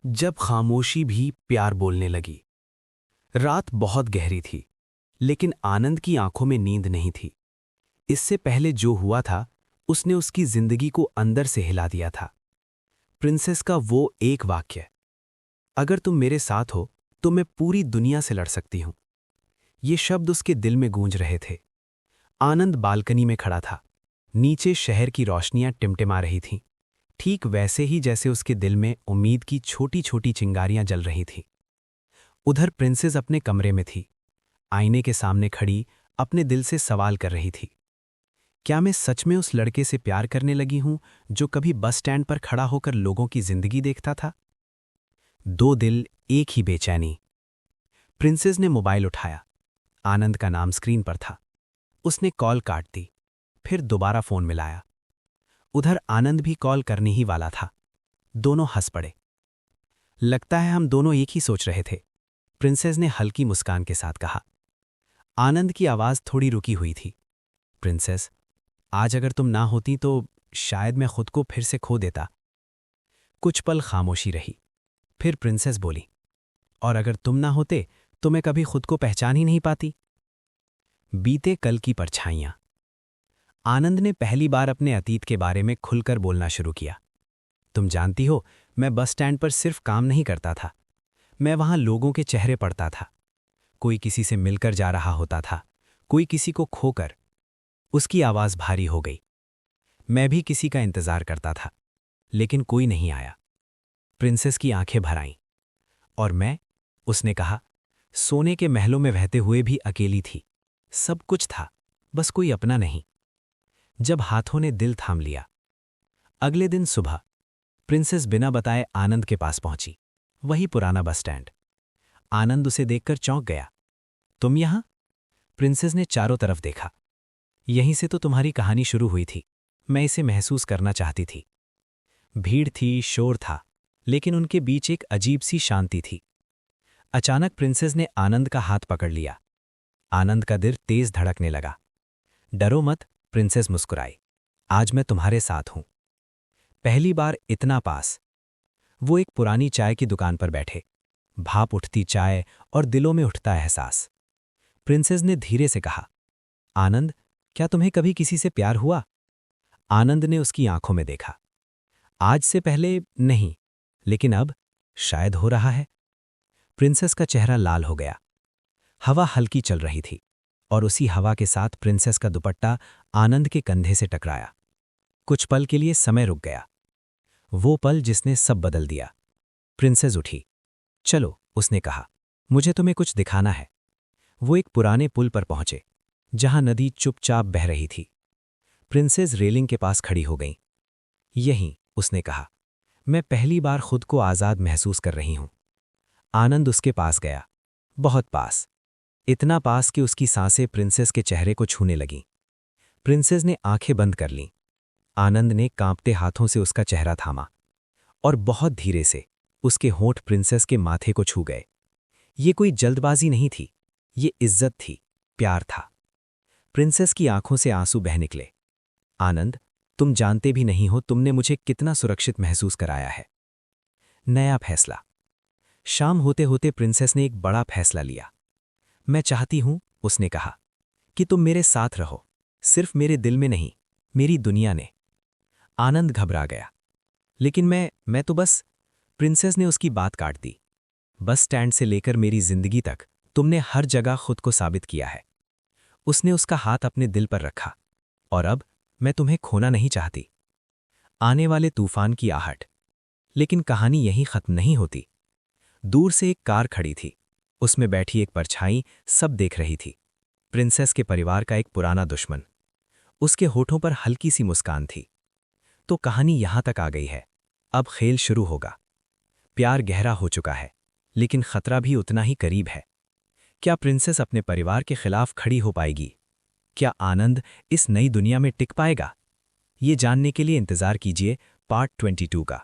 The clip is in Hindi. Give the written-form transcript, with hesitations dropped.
जब खामोशी भी प्यार बोलने लगी। रात बहुत गहरी थी, लेकिन आनंद की आंखों में नींद नहीं थी। इससे पहले जो हुआ था, उसने उसकी जिंदगी को अंदर से हिला दिया था। प्रिंसेस का वो एक वाक्य, अगर तुम मेरे साथ हो तो मैं पूरी दुनिया से लड़ सकती हूं। ये शब्द उसके दिल में गूंज रहे थे। आनंद बालकनी में खड़ा था। नीचे शहर की रोशनियां टिमटिमा रही थीं, ठीक वैसे ही जैसे उसके दिल में उम्मीद की छोटी छोटी चिंगारियां जल रही थीं। उधर प्रिंसेस अपने कमरे में थी, आईने के सामने खड़ी अपने दिल से सवाल कर रही थी, क्या मैं सच में उस लड़के से प्यार करने लगी हूं जो कभी बस स्टैंड पर खड़ा होकर लोगों की जिंदगी देखता था? दो दिल, एक ही बेचैनी। प्रिंसेस ने मोबाइल उठाया। आनंद का नाम स्क्रीन पर था। उसने कॉल काट दी, फिर दोबारा फोन मिलाया। उधर आनंद भी कॉल करने ही वाला था। दोनों हंस पड़े। लगता है हम दोनों एक ही सोच रहे थे, प्रिंसेस ने हल्की मुस्कान के साथ कहा। आनंद की आवाज थोड़ी रुकी हुई थी। प्रिंसेस, आज अगर तुम ना होती तो शायद मैं खुद को फिर से खो देता। कुछ पल खामोशी रही। फिर प्रिंसेस बोली, और अगर तुम ना होते तो मैं कभी खुद को पहचान ही नहीं पाती। बीते कल की परछाइयां। आनंद ने पहली बार अपने अतीत के बारे में खुलकर बोलना शुरू किया। तुम जानती हो, मैं बस स्टैंड पर सिर्फ काम नहीं करता था, मैं वहां लोगों के चेहरे पढ़ता था। कोई किसी से मिलकर जा रहा होता था, कोई किसी को खोकर। उसकी आवाज भारी हो गई। मैं भी किसी का इंतजार करता था, लेकिन कोई नहीं आया। प्रिंसेस की आंखें भर आईं। और मैं, उसने कहा, सोने के महलों में बहते हुए भी अकेली थी। सब कुछ था, बस कोई अपना नहीं। जब हाथों ने दिल थाम लिया। अगले दिन सुबह प्रिंसेस बिना बताए आनंद के पास पहुंची। वही पुराना बस स्टैंड। आनंद उसे देखकर चौंक गया। तुम यहां? प्रिंसेस ने चारों तरफ देखा। यहीं से तो तुम्हारी कहानी शुरू हुई थी। मैं इसे महसूस करना चाहती थी। भीड़ थी, शोर था, लेकिन उनके बीच एक अजीब सी शांति थी। अचानक प्रिंसेस ने आनंद का हाथ पकड़ लिया। आनंद का दिल तेज धड़कने लगा। डरो मत, प्रिंसेस मुस्कुराई। आज मैं तुम्हारे साथ हूं। पहली बार इतना पास। वो एक पुरानी चाय की दुकान पर बैठे। भाप उठती चाय और दिलों में उठता एहसास। प्रिंसेस ने धीरे से कहा, आनंद, क्या तुम्हें कभी किसी से प्यार हुआ? आनंद ने उसकी आंखों में देखा। आज से पहले नहीं, लेकिन अब शायद हो रहा है। प्रिंसेस का चेहरा लाल हो गया। हवा हल्की चल रही थी, और उसी हवा के साथ प्रिंसेस का दुपट्टा आनंद के कंधे से टकराया। कुछ पल के लिए समय रुक गया। वो पल जिसने सब बदल दिया। प्रिंसेस उठी। चलो, उसने कहा, मुझे तुम्हें कुछ दिखाना है। वो एक पुराने पुल पर पहुंचे, जहां नदी चुपचाप बह रही थी। प्रिंसेस रेलिंग के पास खड़ी हो गई। यहीं, उसने कहा, मैं पहली बार खुद को आज़ाद महसूस कर रही हूं। आनंद उसके पास गया, बहुत पास, इतना पास कि उसकी सांसें प्रिंसेस के चेहरे को छूने लगीं। प्रिंसेस ने आंखें बंद कर लीं। आनंद ने कांपते हाथों से उसका चेहरा थामा, और बहुत धीरे से उसके होंठ प्रिंसेस के माथे को छू गए। ये कोई जल्दबाजी नहीं थी, ये इज्जत थी, प्यार था। प्रिंसेस की आंखों से आंसू बह निकले। आनंद, तुम जानते भी नहीं हो तुमने मुझे कितना सुरक्षित महसूस कराया है। नया फैसला। शाम होते होते प्रिंसेस ने एक बड़ा फैसला लिया। मैं चाहती हूं, उसने कहा, कि तुम मेरे साथ रहो, सिर्फ मेरे दिल में नहीं, मेरी दुनिया ने। आनंद घबरा गया। लेकिन मैं तो बस। प्रिंसेस ने उसकी बात काट दी। बस स्टैंड से लेकर मेरी जिंदगी तक तुमने हर जगह खुद को साबित किया है। उसने उसका हाथ अपने दिल पर रखा। और अब मैं तुम्हें खोना नहीं चाहती। आने वाले तूफान की आहट। लेकिन कहानी यहीं खत्म नहीं होती। दूर से एक कार खड़ी थी। उसमें बैठी एक परछाई सब देख रही थी। प्रिंसेस के परिवार का एक पुराना दुश्मन। उसके होठों पर हल्की सी मुस्कान थी। तो कहानी यहां तक आ गई है। अब खेल शुरू होगा। प्यार गहरा हो चुका है, लेकिन खतरा भी उतना ही करीब है। क्या प्रिंसेस अपने परिवार के खिलाफ खड़ी हो पाएगी? क्या आनंद इस नई दुनिया में टिक पाएगा? ये जानने के लिए इंतजार कीजिए पार्ट 22 का।